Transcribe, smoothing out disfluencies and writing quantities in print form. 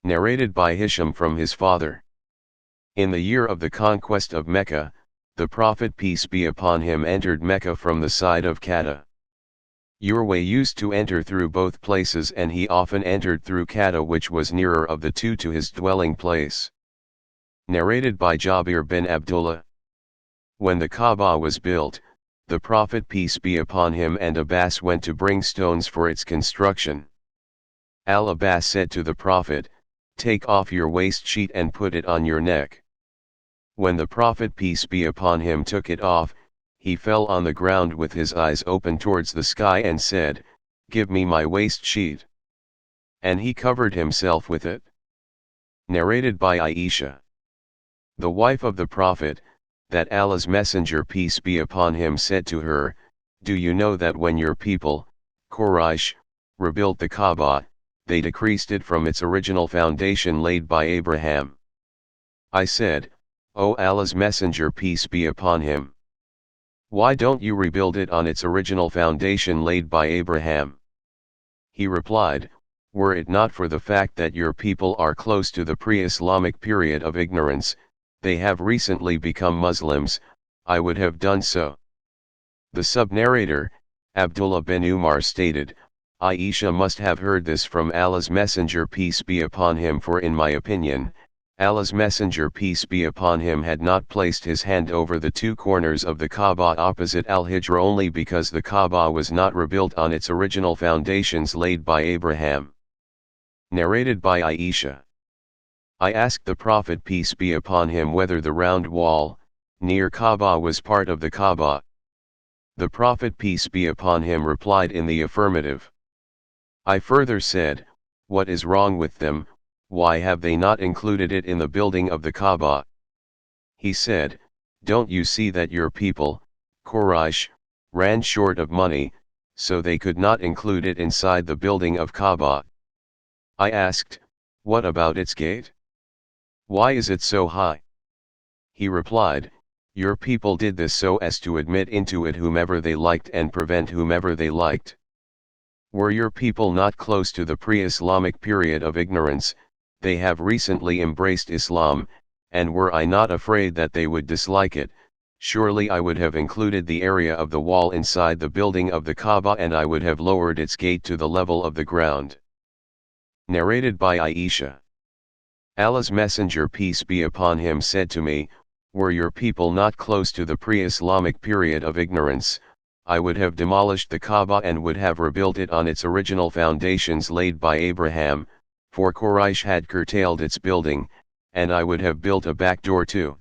Narrated by Hisham from his father. In the year of the conquest of Mecca, the Prophet peace be upon him entered Mecca from the side of Kada. Urway used to enter through both places, and he often entered through Kada, which was nearer of the two to his dwelling place. Narrated by Jabir bin Abdullah. When the Kaaba was built, the Prophet peace be upon him and Abbas went to bring stones for its construction. Al-Abbas said to the Prophet, "Take off your waist sheet and put it on your neck." When the Prophet peace be upon him took it off, he fell on the ground with his eyes open towards the sky and said, "Give me my waist sheet." And he covered himself with it. Narrated by Aisha, the wife of the Prophet, that Allah's Messenger peace be upon him said to her, "Do you know that when your people, Quraysh, rebuilt the Kaaba, they decreased it from its original foundation laid by Abraham?" I said, "O Allah's Messenger peace be upon him, why don't you rebuild it on its original foundation laid by Abraham?" He replied, "Were it not for the fact that your people are close to the pre-Islamic period of ignorance, they have recently become Muslims, I would have done so." The sub-narrator, Abdullah bin Umar stated, "Aisha must have heard this from Allah's Messenger peace be upon him, for in my opinion, Allah's Messenger peace be upon him had not placed his hand over the two corners of the Kaaba opposite Al-Hijr only because the Kaaba was not rebuilt on its original foundations laid by Abraham." Narrated by Aisha. I asked the Prophet peace be upon him whether the round wall, near Kaaba was part of the Kaaba. The Prophet peace be upon him replied in the affirmative. I further said, "What is wrong with them, why have they not included it in the building of the Kaaba?" He said, "Don't you see that your people, Quraysh, ran short of money, so they could not include it inside the building of Kaaba?" I asked, "What about its gate? Why is it so high?" He replied, "Your people did this so as to admit into it whomever they liked and prevent whomever they liked. Were your people not close to the pre-Islamic period of ignorance, they have recently embraced Islam, and were I not afraid that they would dislike it, surely I would have included the area of the wall inside the building of the Kaaba, and I would have lowered its gate to the level of the ground." Narrated by Aisha. Allah's Messenger peace be upon him said to me, "Were your people not close to the pre-Islamic period of ignorance, I would have demolished the Kaaba and would have rebuilt it on its original foundations laid by Abraham, for Quraysh had curtailed its building, and I would have built a back door too."